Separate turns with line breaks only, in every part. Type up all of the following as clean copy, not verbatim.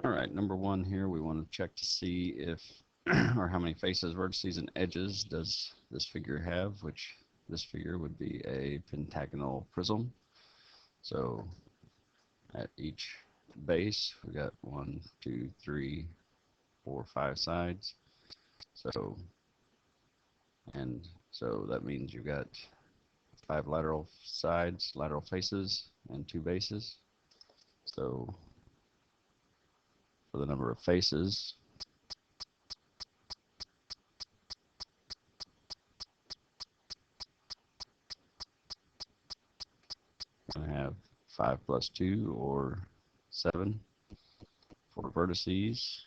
All right, number one here, we want to check to see if or how many faces, vertices, and edges does this figure have, which this figure would be a pentagonal prism. So at each base, we got 1, 2, 3, 4, 5 sides. So that means you've got 5 lateral sides, lateral faces, and 2 bases. So for the number of faces, we're going to have 5 plus 2, or 7. For vertices,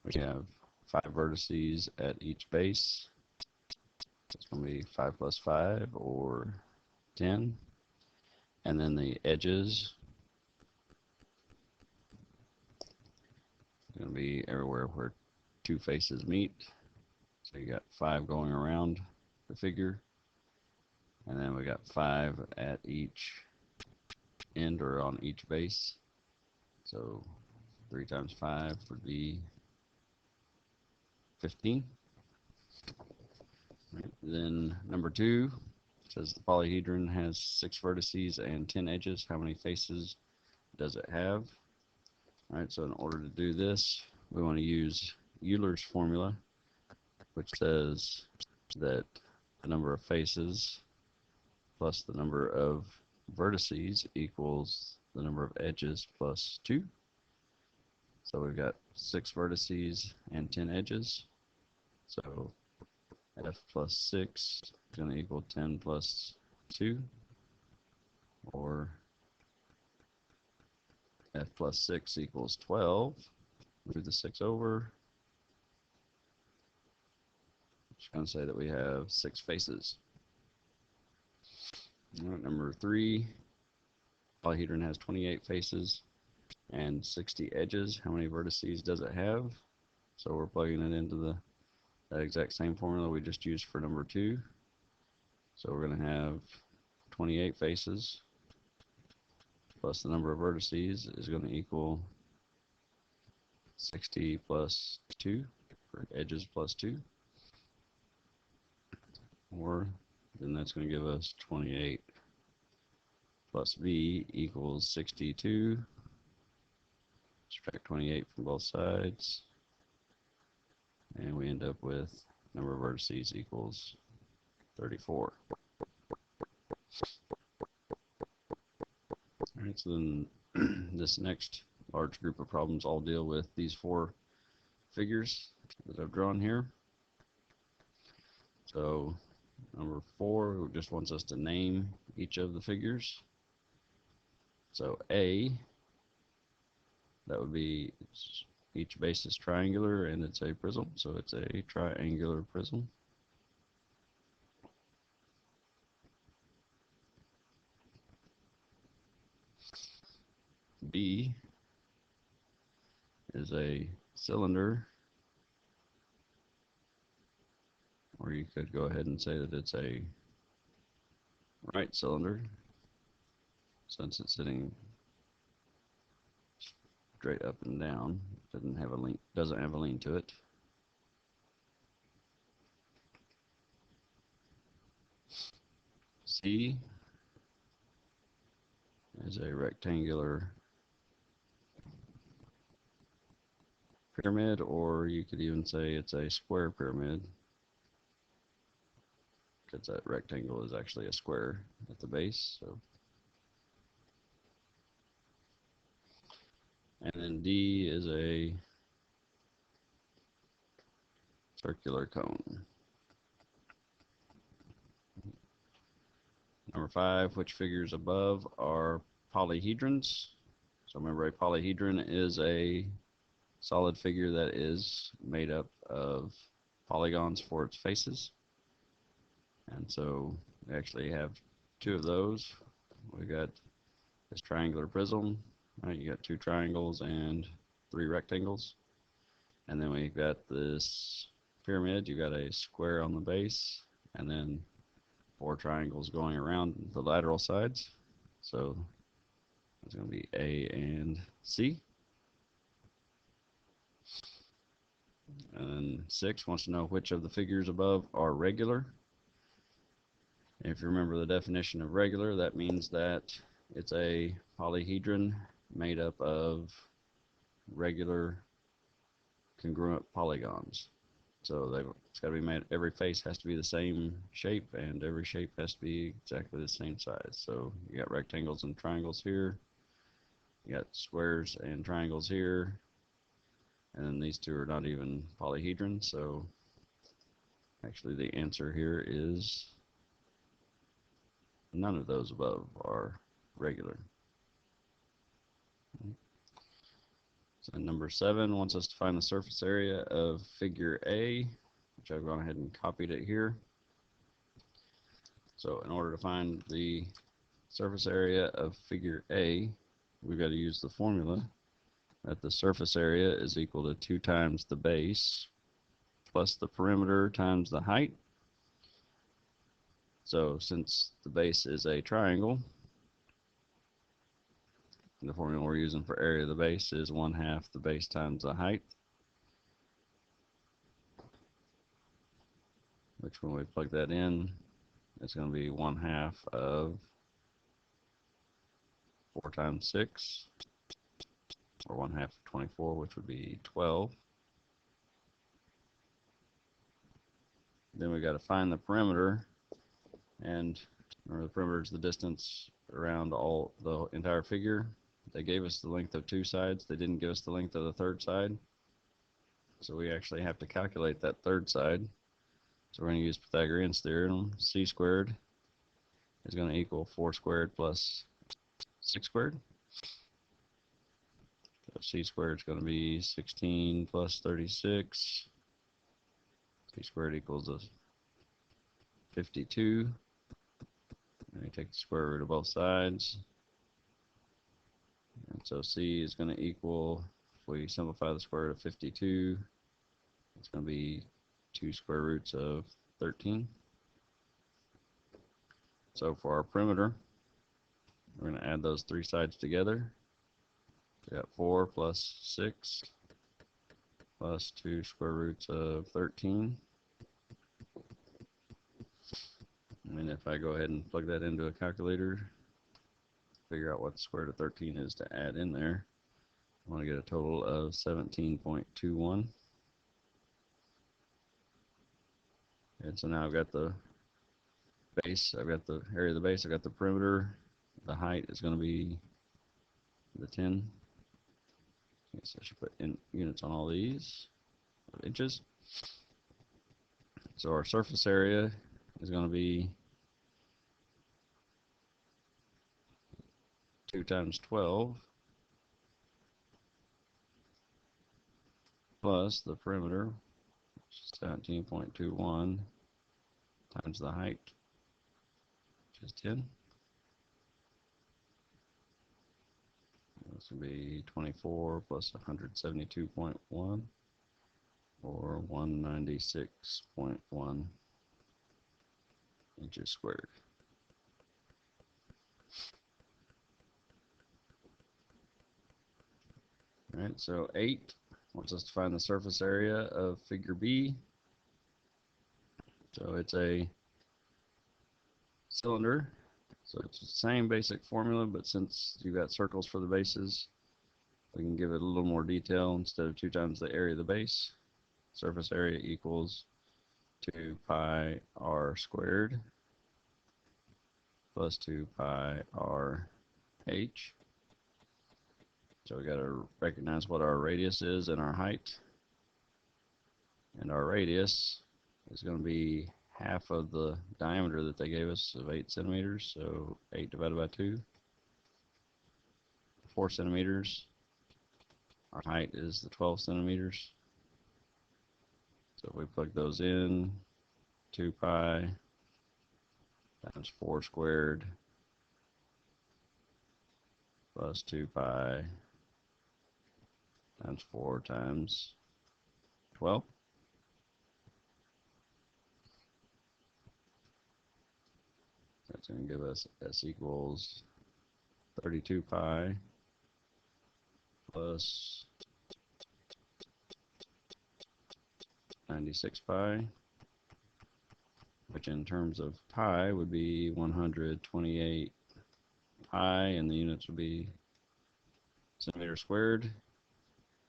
we have 5 vertices at each base. It's going to be 5 plus 5, or 10. And then the edges are going to be everywhere where 2 faces meet. So you got 5 going around the figure. And then we got 5 at each end or on each base. So 3 times 5 would be 15. Right. Then number 2 says the polyhedron has 6 vertices and 10 edges. How many faces does it have? All right, so in order to do this, we want to use Euler's formula, which says that the number of faces plus the number of vertices equals the number of edges plus 2. So we've got 6 vertices and 10 edges. So f plus 6 is going to equal 10 plus 2, or f plus 6 equals 12. Move the 6 over. It's going to say that we have 6 faces. All right, number 3, polyhedron has 28 faces and 60 edges. How many vertices does it have? So we're plugging it into that exact same formula we just used for number 2. So we're going to have 28 faces plus the number of vertices is going to equal 60 plus 2, for edges plus 2. Or then that's going to give us 28 plus b equals 62. Subtract 28 from both sides, and we end up with number of vertices equals 34. All right, so then this next large group of problems all deal with these 4 figures that I've drawn here. So number 4 just wants us to name each of the figures. So A, that would be, each base is triangular and it's a prism, so it's a triangular prism. B is a cylinder, or you could go ahead and say that it's a right cylinder, since it's sitting straight up and down. Doesn't have a lean to it. C is a rectangular pyramid, or you could even say it's a square pyramid, because that rectangle is actually a square at the base. So, and then D is a circular cone. Number 5, which figures above are polyhedrons? So remember, a polyhedron is a solid figure that is made up of polygons for its faces. And so we actually have 2 of those. We got this triangular prism, right? You got 2 triangles and 3 rectangles. And then we've got this pyramid. You got a square on the base, and then 4 triangles going around the lateral sides. So It's going to be A and C. And 6 wants to know which of the figures above are regular. And if you remember the definition of regular, that means that it's a polyhedron made up of regular congruent polygons. So it's got to be made, every face has to be the same shape, and every shape has to be exactly the same size. So you got rectangles and triangles here, you got squares and triangles here, and then these two are not even polyhedrons, so actually the answer here is none of those above are regular. So number 7 wants us to find the surface area of figure A, which I've gone ahead and copied it here. So in order to find the surface area of figure A, we've got to use the formula that the surface area is equal to 2 times the base plus the perimeter times the height. So since the base is a triangle, the formula we're using for area of the base is 1/2 the base times the height, which when we plug that in, it's going to be 1/2 of 4 times 6, or 1/2 of 24, which would be 12. Then we got to find the perimeter, and remember the perimeter is the distance around the entire figure. They gave us the length of 2 sides. They didn't give us the length of the third side. So we actually have to calculate that third side. So we're going to use Pythagorean's theorem. C squared is going to equal 4 squared plus 6 squared. So C squared is going to be 16 plus 36. C squared equals 52. And you take the square root of both sides. And so C is going to equal, if we simplify the square root of 52, it's going to be 2 square roots of 13. So for our perimeter, we're going to add those 3 sides together. We got 4 plus 6 plus 2 square roots of 13. And if I go ahead and plug that into a calculator, figure out what the square root of 13 is to add in there, I want to get a total of 17.21. And so now I've got the base, I've got the area of the base, I've got the perimeter, the height is going to be the 10. So I should put in units on all these, inches. So our surface area is going to be 2 times 12 plus the perimeter, 17.21 times the height, which is 10. This will be 24 plus 172.1, or 196.1 inches squared. All right, so 8 wants us to find the surface area of figure B. So it's a cylinder. So it's the same basic formula, but since you've got circles for the bases, we can give it a little more detail. Instead of 2 times the area of the base, surface area equals 2 pi r squared plus 2 pi r h. So we got to recognize what our radius is and our height. And our radius is going to be half of the diameter that they gave us of 8 centimeters. So 8 divided by 2, 4 centimeters. Our height is the 12 centimeters. So if we plug those in, 2 pi times 4 squared plus 2 pi times 4 times 12. That's going to give us S equals 32 pi plus 96 pi, which in terms of pi would be 128 pi, and the units would be centimeters squared.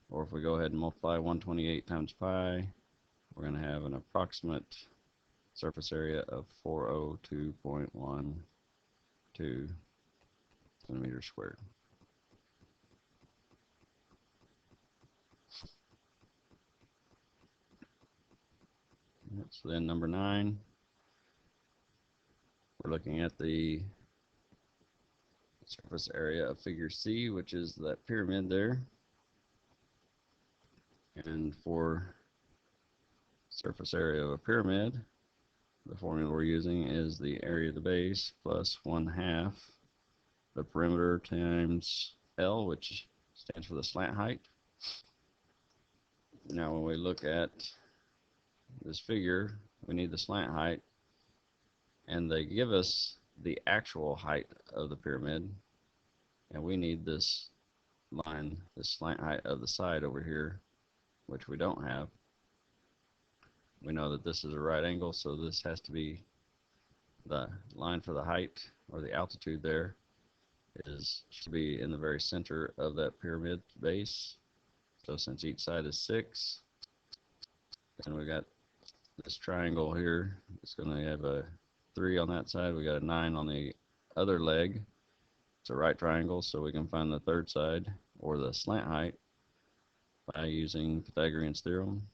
Or if we go ahead and multiply 128 times pi, we're going to have an approximate surface area of 402.12 centimeters squared. So then number 9, we're looking at the surface area of figure C, which is that pyramid there. And for surface area of a pyramid, the formula we're using is the area of the base plus 1/2 the perimeter times L, which stands for the slant height. Now when we look at this figure, we need the slant height, and they give us the actual height of the pyramid, and we need this line, this slant height of the side over here, which we don't have. We know that this is a right angle, so this has to be the line for the height, or the altitude there should be in the very center of that pyramid base. So since each side is 6, and we got this triangle here, it's going to have a 3 on that side. We got a 9 on the other leg. It's a right triangle, so we can find the third side, or the slant height, by using Pythagorean's theorem.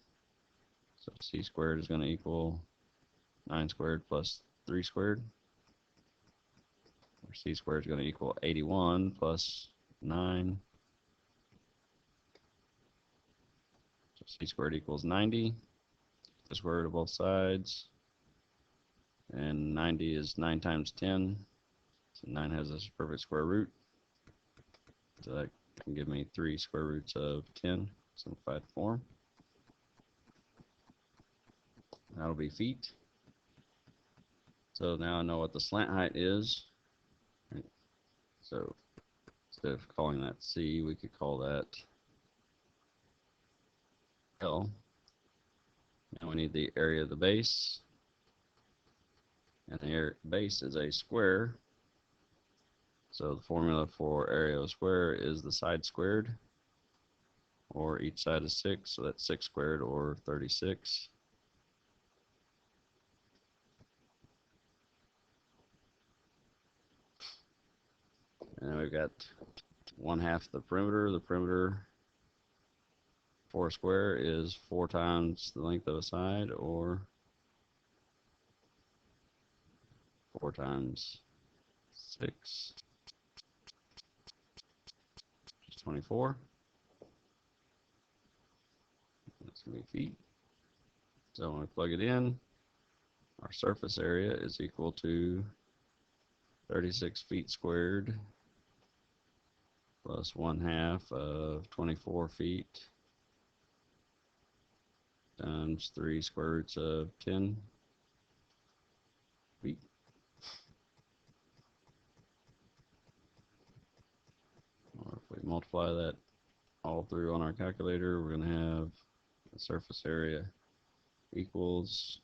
So c squared is going to equal 9 squared plus 3 squared. Or c squared is going to equal 81 plus 9. So c squared equals 90. The square root of both sides. And 90 is 9 times 10. So 9 has a perfect square root. So that can give me 3 square roots of 10, simplified form. That'll be feet. So now I know what the slant height is. Right. So instead of calling that C, we could call that L. Now we need the area of the base. And the base is a square. So the formula for area of a square is the side squared, or each side is 6, so that's 6 squared, or 36. And then we've got 1/2 the perimeter. The perimeter for a square is 4 times the length of a side, or 4 times 6, which is 24. That's going to be feet. So when we plug it in, our surface area is equal to 36 feet squared plus 1/2 of 24 feet times 3 square roots of 10 feet. Or if we multiply that all through on our calculator, we're going to have the surface area equals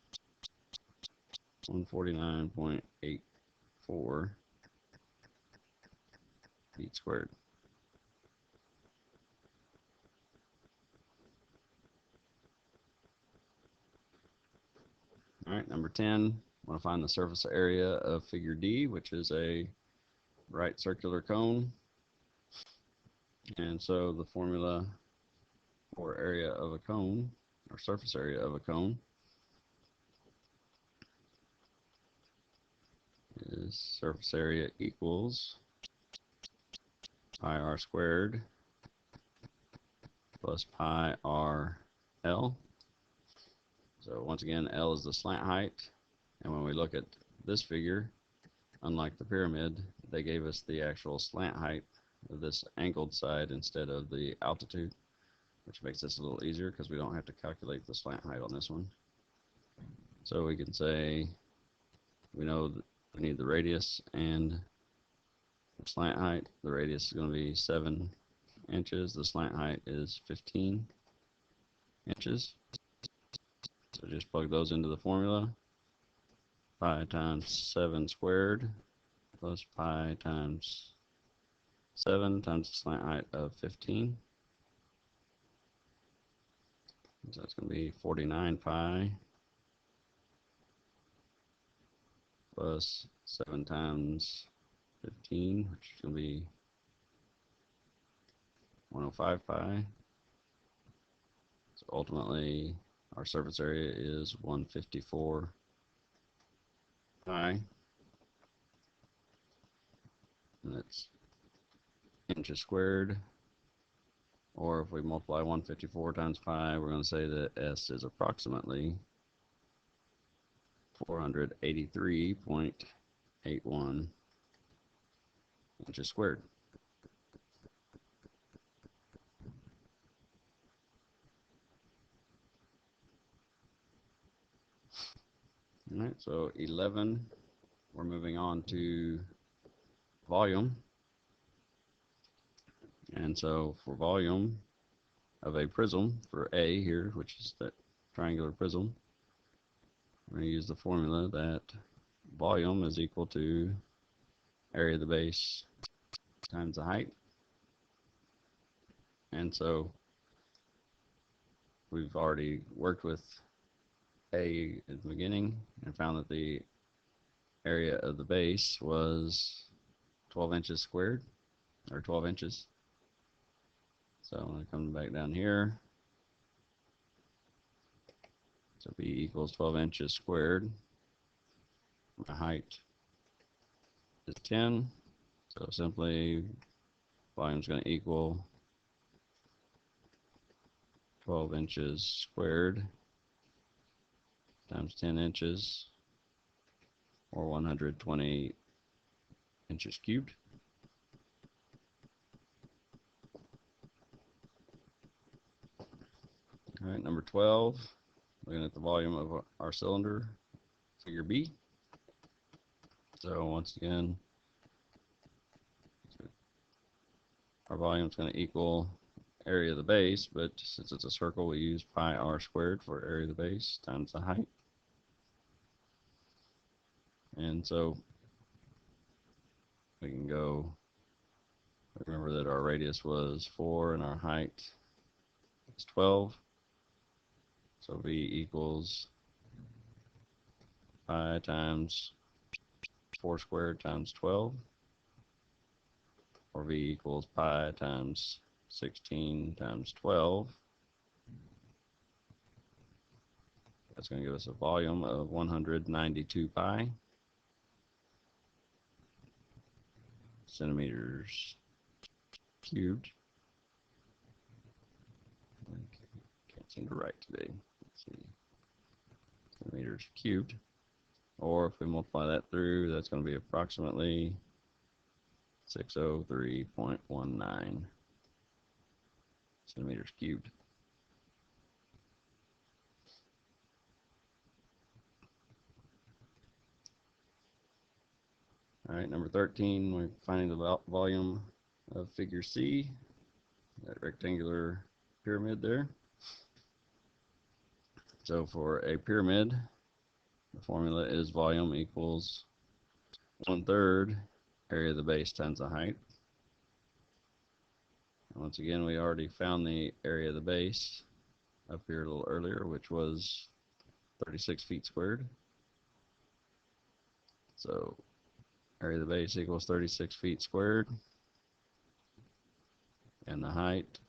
149.84 feet squared. Alright, number 10, I want to find the surface area of figure D, which is a right circular cone. And so the formula for area of a cone, or surface area of a cone, is surface area equals pi r squared plus pi r L. So once again, L is the slant height, and when we look at this figure, unlike the pyramid, they gave us the actual slant height of this angled side instead of the altitude, which makes this a little easier because we don't have to calculate the slant height on this one. So we can say we know that we need the radius and slant height, the radius is going to be 7 inches. The slant height is 15 inches. So just plug those into the formula. Pi times 7 squared plus pi times 7 times the slant height of 15. So that's going to be 49 pi plus 7 times 15, which is going to be 105 pi. So ultimately, our surface area is 154 pi. And that's inches squared. Or if we multiply 154 times pi, we're going to say that S is approximately 483.81 inches squared. All right, so 11, we're moving on to volume. And so for volume of a prism, for A here, which is that triangular prism, we're going to use the formula that volume is equal to area of the base times the height. And so we've already worked with A at the beginning and found that the area of the base was 12 inches squared, or 12 inches. So I'm going to come back down here. So B equals 12 inches squared. My height is 10. So simply volume is going to equal 12 inches squared times 10 inches, or 120 inches cubed. All right, number 12, looking at the volume of our cylinder, figure B. So once again, our volume is going to equal area of the base, but since it's a circle, we use pi r squared for area of the base times the height. And so we can go, remember that our radius was 4 and our height is 12. So V equals pi times 4 squared times 12, or V equals pi times 16 times 12. That's going to give us a volume of 192 pi centimeters cubed. Can't seem to write today. Let's see. Centimeters cubed. Or if we multiply that through, that's going to be approximately 603.19 centimeters cubed. All right, number 13, we're finding the volume of figure C, that rectangular pyramid there. So for a pyramid, the formula is volume equals 1/3 area of the base times the height. And once again, we already found the area of the base up here a little earlier, which was 36 feet squared. So area of the base equals 36 feet squared. And the height,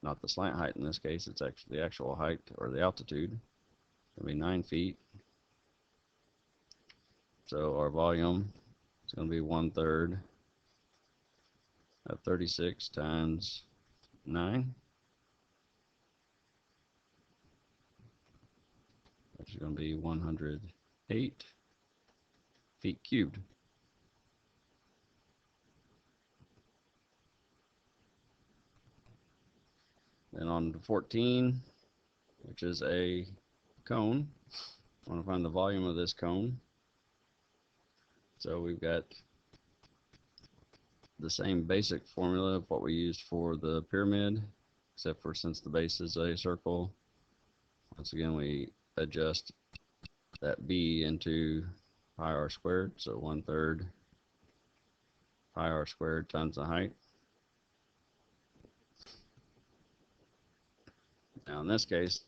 not the slant height in this case, it's actually the actual height or the altitude, it's going to be 9 feet. So our volume is going to be 1/3 of 36 times 9, which is going to be 108 feet cubed. Then on to 14, which is a cone. I want to find the volume of this cone. So we've got the same basic formula of what we used for the pyramid, except for since the base is a circle, once again we adjust that b into pi r squared, so 1/3 pi r squared times the height. Now in this case,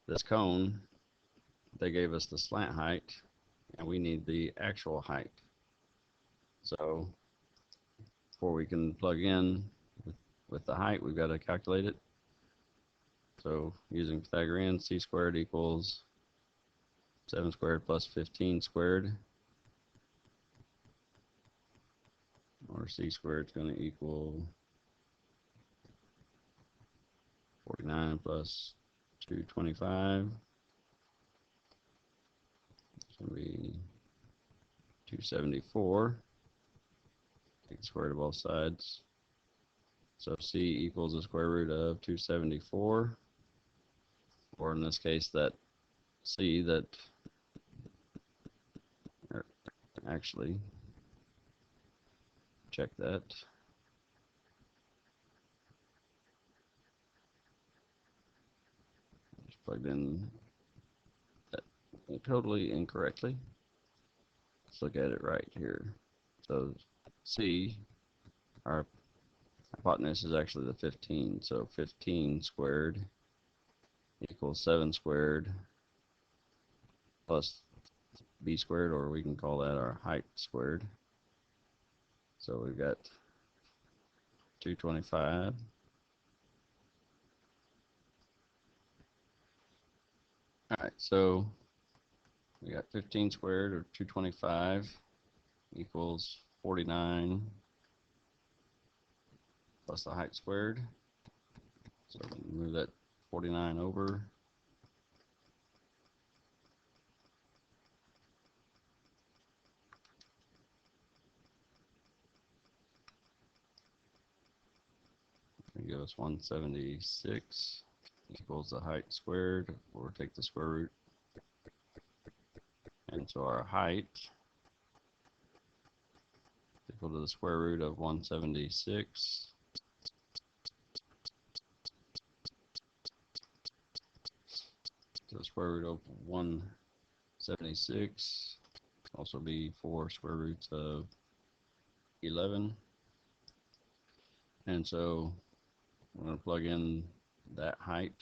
this cone, they gave us the slant height, and we need the actual height. So before we can plug in with the height, we've got to calculate it. So using Pythagorean, c squared equals 7 squared plus 15 squared, or c squared is going to equal 49 plus 225. It's going to be 274. Take the square root of both sides. So c equals the square root of 274, or in this case that c that, actually check that. Just plugged in that totally incorrectly. Let's look at it right here. So c, our hypotenuse is actually the 15, so 15 squared equals 7 squared plus b squared, or we can call that our height squared. So we've got 225. Alright, so we got 15 squared, or 225, equals 49 plus the height squared. So we can move that 49 over. Give us 176 equals the height squared, or take the square root. And so our height is equal to the square root of 176. So the square root of 176 also be 4 square roots of 11. And so we're going to plug in that height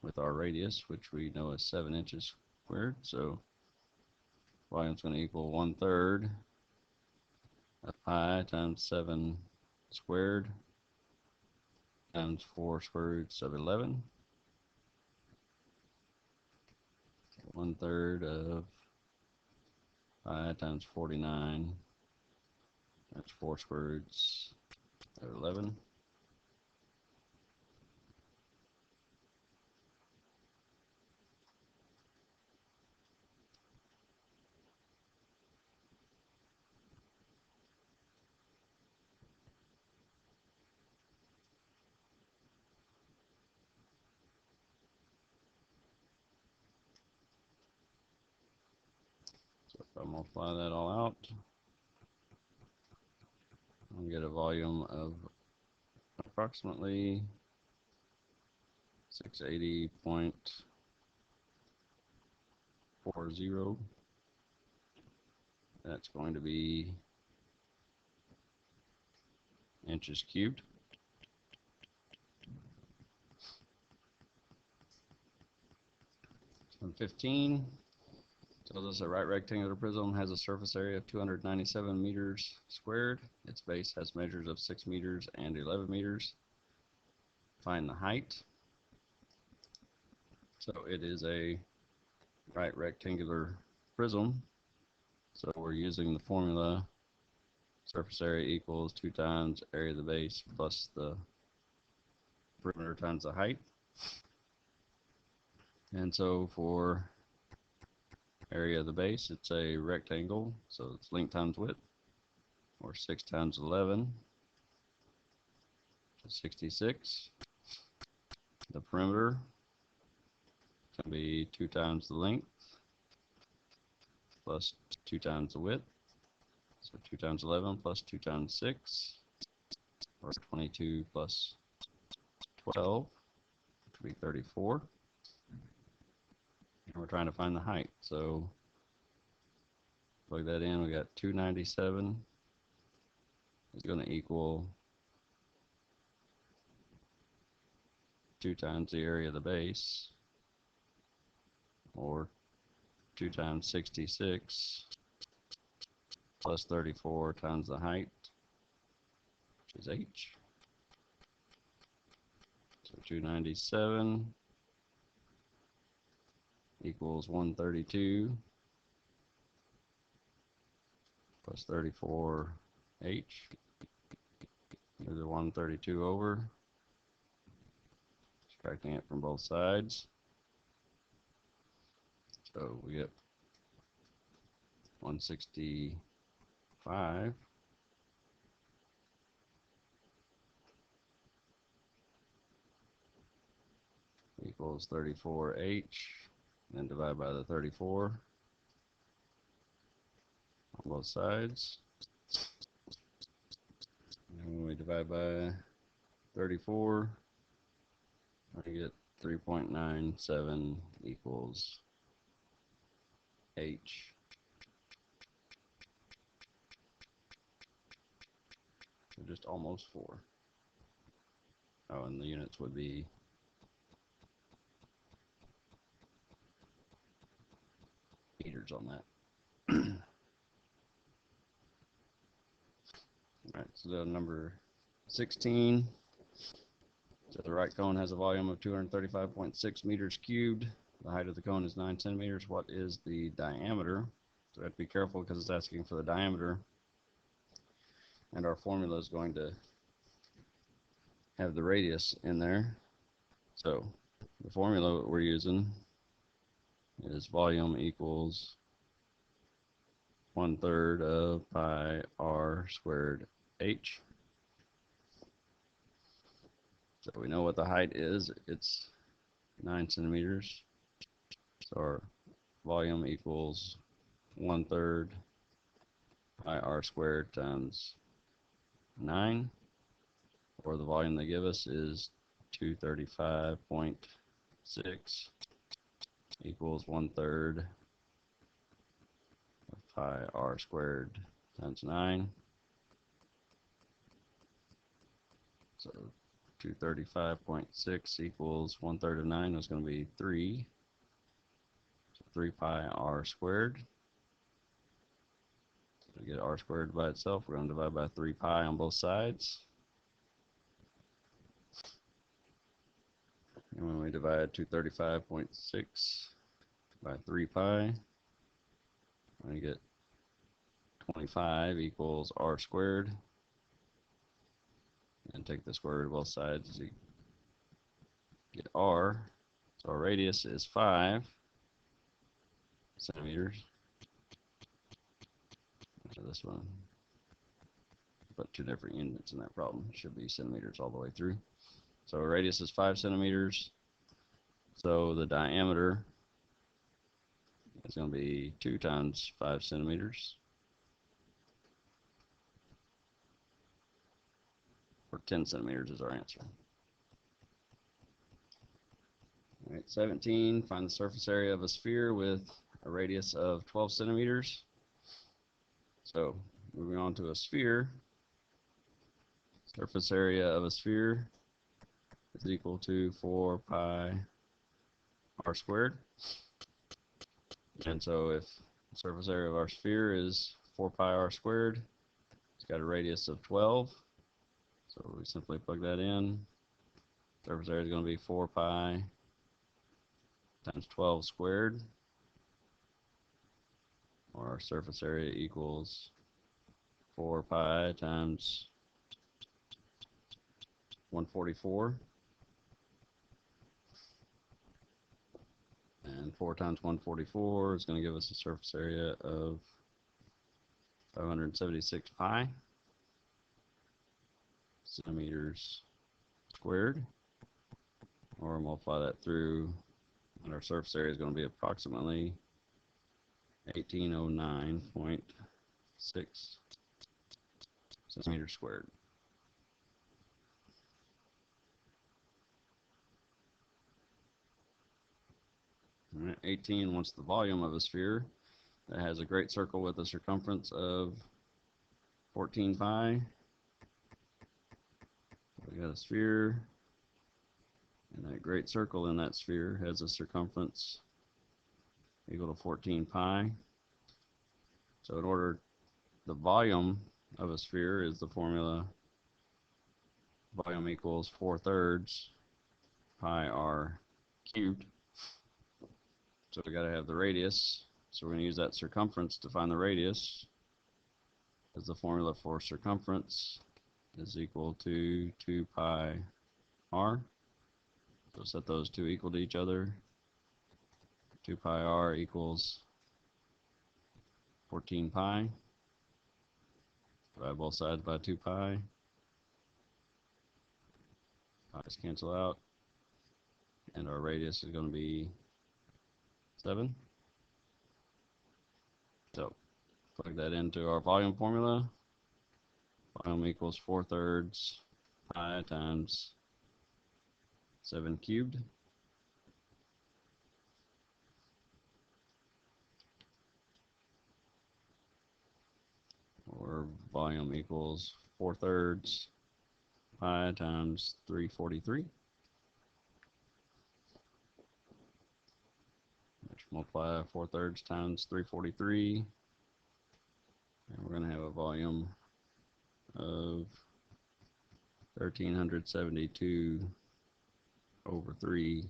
with our radius, which we know is 7 inches squared. So volume is going to equal 1/3 of pi times 7 squared times 4 square roots of 11. 1/3 of pi times 49 times 4 square roots of 11. So if I multiply that all out, I'll get a volume of approximately 680.40. That's going to be inches cubed. So 15 tells us a right rectangular prism has a surface area of 297 meters squared. Its base has measures of 6 meters and 11 meters. Find the height. So it is a right rectangular prism. So we're using the formula surface area equals 2 times area of the base plus the perimeter times the height. And so for area of the base, it's a rectangle, so it's length times width, or 6 times 11, 66. The perimeter can be 2 times the length plus 2 times the width, so So 2 times 11 plus 2 times 6, or 22 plus 12, which would be 34. And we're trying to find the height. So plug that in. We got 297 is going to equal 2 times the area of the base, or 2 times 66 plus 34 times the height, which is h. So 297 equals 132 plus 34h. Move the 132 over, subtracting it from both sides. So we get 165 equals 34h, and divide by the 34 on both sides. And when we divide by 34, I get 3.97 equals h. So just almost 4. Oh, and the units would be meters on that. Alright, so the number 16. So the right cone has a volume of 235.6 meters cubed. The height of the cone is 9 centimeters. What is the diameter? So we have to be careful because it's asking for the diameter. And our formula is going to have the radius in there. So the formula we're using is volume equals 1/3 of pi r squared h. So we know what the height is. It's 9 centimeters. So our volume equals 1/3 pi r squared times 9, or the volume they give us is 235.6 equals 1/3 of pi r squared times 9. So 235.6 equals 1/3 of 9 is going to be 3. So 3 pi r squared. To get r squared by itself, we're going to divide by 3 pi on both sides. And when we divide 235.6 by 3 pi, we get 25 equals r squared. And take the square root of both sides to get r. So our radius is 5 centimeters. So this one, put 2 different units in that problem. It should be centimeters all the way through. So our radius is 5 centimeters. So the diameter is going to be 2 times 5 centimeters, or 10 centimeters is our answer. All right, 17, find the surface area of a sphere with a radius of 12 centimeters. So moving on to a sphere, surface area of a sphere is equal to 4 pi r squared. And so if the surface area of our sphere is 4 pi r squared, it's got a radius of 12. So we simply plug that in. Surface area is going to be 4 pi times 12 squared, or our surface area equals 4 pi times 144. And 4 times 144 is going to give us a surface area of 576 pi centimeters squared, or multiply that through, and our surface area is going to be approximately 1809.6 centimeters squared. All right, 18 wants the volume of a sphere that has a great circle with a circumference of 14 pi. We got a sphere, and that great circle in that sphere has a circumference equal to 14 pi. So in order, the volume of a sphere is the formula volume equals 4/3 pi r cubed. So we got to have the radius. So we're going to use that circumference to find the radius, as the formula for circumference is equal to 2 pi r. So set those two equal to each other. 2 pi r equals 14 pi. Divide both sides by 2 pi. Pi's cancel out. And our radius is going to be 7. So plug that into our volume formula. Volume equals 4/3 pi times 7 cubed. Or volume equals 4/3 pi times 343. Which multiply 4/3 times 343. And we're going to have a volume of 1372 over 3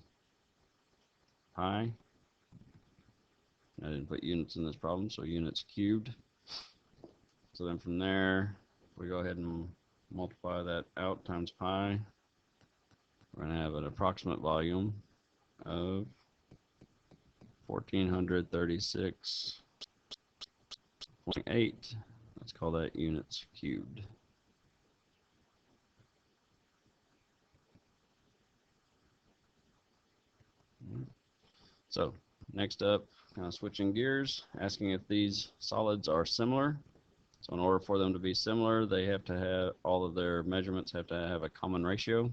pi. I didn't put units in this problem, so units cubed. So then from there, we go ahead and multiply that out times pi. We're going to have an approximate volume of 1436.8. Let's call that units cubed. So next up, kind of switching gears, asking if these solids are similar. So in order for them to be similar, they have to have, all of their measurements have to have a common ratio.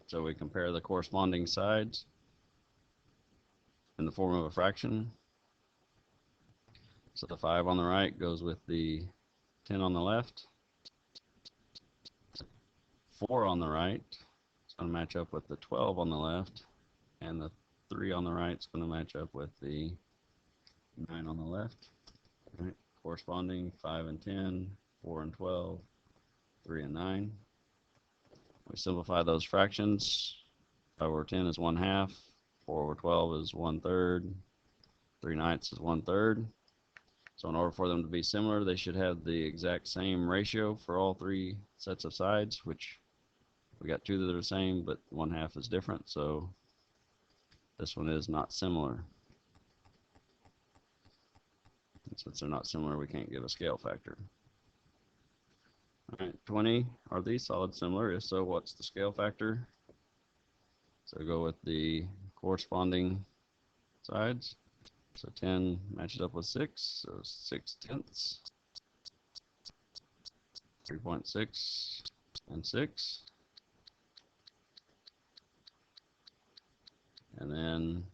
So we compare the corresponding sides in the form of a fraction. So the 5 on the right goes with the 10 on the left. 4 on the right is going to match up with the 12 on the left, and the 3 on the right is going to match up with the 9 on the left. Right. Corresponding 5 and 10, 4 and 12, 3 and 9. We simplify those fractions. 5 over 10 is 1/2, 4 over 12 is 1/3, 3/9 is 1/3. So in order for them to be similar, they should have the exact same ratio for all 3 sets of sides, which we got 2 that are the same, but 1/2 is different, so this one is not similar. And since they're not similar, we can't give a scale factor. All right, 20, are these solids similar? If so, what's the scale factor? So go with the corresponding sides. So 10 matches up with 6, so 6/10, 3.6, and 6. And then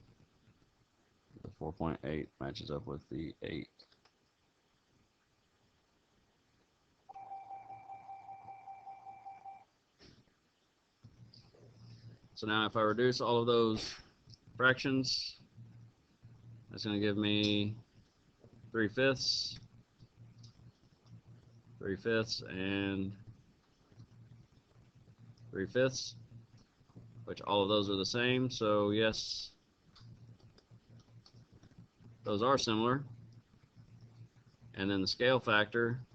the 4.8 matches up with the 8. So now if I reduce all of those fractions, that's going to give me 3/5, 3/5, and 3/5, which all of those are the same. So yes, those are similar. And then the scale factor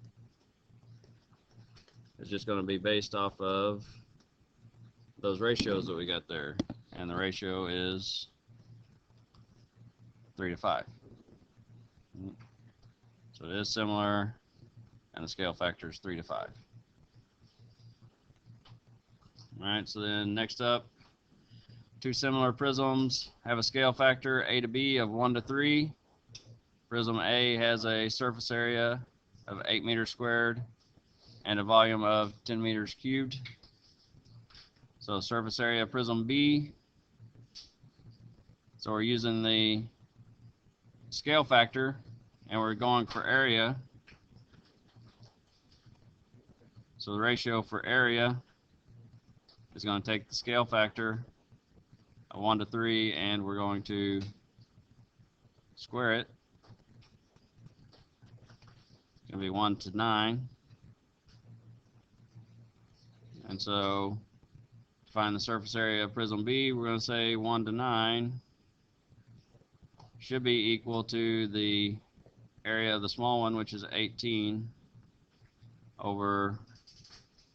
is just going to be based off of those ratios that we got there. And the ratio is 3:5. So it is similar, and the scale factor is 3:5. All right, so then next up, 2 similar prisms have a scale factor A to B of 1:3. Prism A has a surface area of 8 meters squared, and a volume of 10 meters cubed. So surface area prism B. So we're using the scale factor and we're going for area. So the ratio for area is going to take the scale factor of 1 to 3 and we're going to square it. It's going to be 1 to 9. And so to find the surface area of prism B, we're going to say 1 to 9 should be equal to the area of the small one, which is 18, over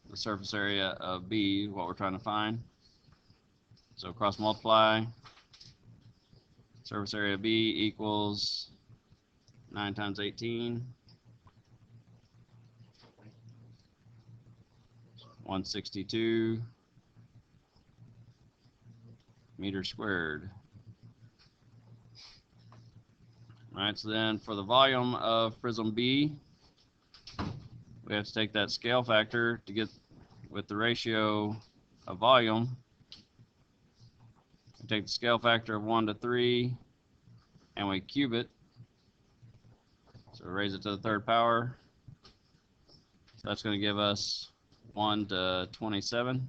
the surface area of B, what we're trying to find. So cross multiply, surface area of B equals 9 times 18, 162 meters squared. All right, so then for the volume of prism B, we have to take that scale factor to get with the ratio of volume. We take the scale factor of 1 to 3 and we cube it. So raise it to the third power. So that's going to give us 1 to 27.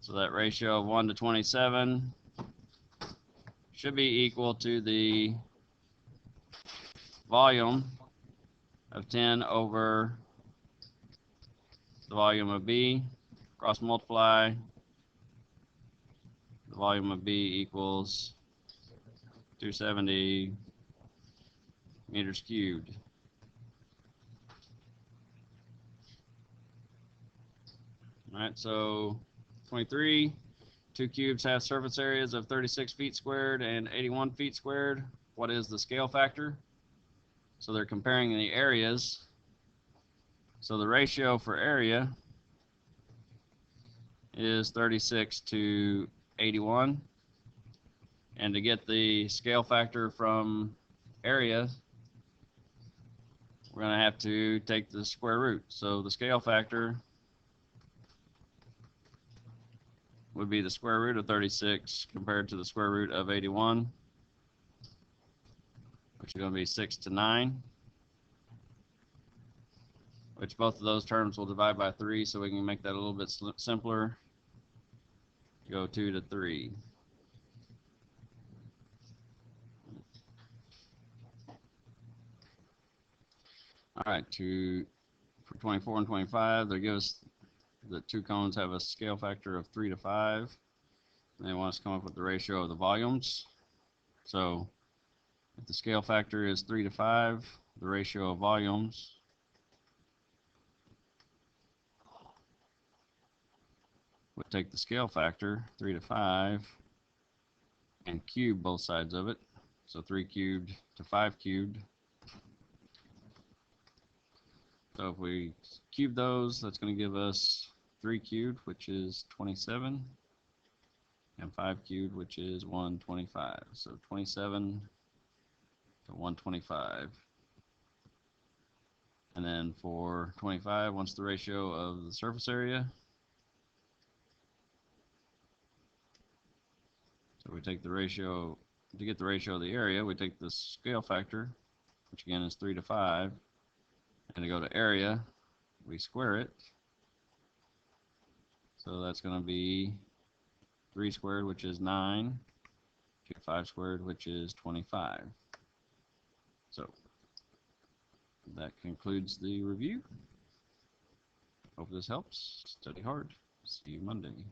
So that ratio of 1 to 27 should be equal to the volume of 10 over the volume of B. Cross multiply, the volume of B equals 270 meters cubed. All right, so 23, 2 cubes have surface areas of 36 feet squared and 81 feet squared. What is the scale factor? So they're comparing the areas. So the ratio for area is 36 to 81. And to get the scale factor from area, we're going to have to take the square root. So the scale factor would be the square root of 36 compared to the square root of 81, which is going to be 6 to 9, which both of those terms will divide by 3, so we can make that a little bit simpler. Go 2 to 3. All right, for 24 and 25, they give us the two cones have a scale factor of 3 to 5. And they want us to come up with the ratio of the volumes. So if the scale factor is 3 to 5, the ratio of volumes would take the scale factor 3 to 5 and cube both sides of it. So 3 cubed to 5 cubed. So if we cube those, that's going to give us 3 cubed, which is 27, and 5 cubed, which is 125. So 27 to 125. And then for 25, what's the ratio of the surface area? So we take the ratio, to get the ratio of the area, we take the scale factor, which again is 3 to 5. And to go to area, we square it. So that's going to be 3 squared, which is 9, to 5 squared, which is 25. So that concludes the review. Hope this helps. Study hard. See you Monday.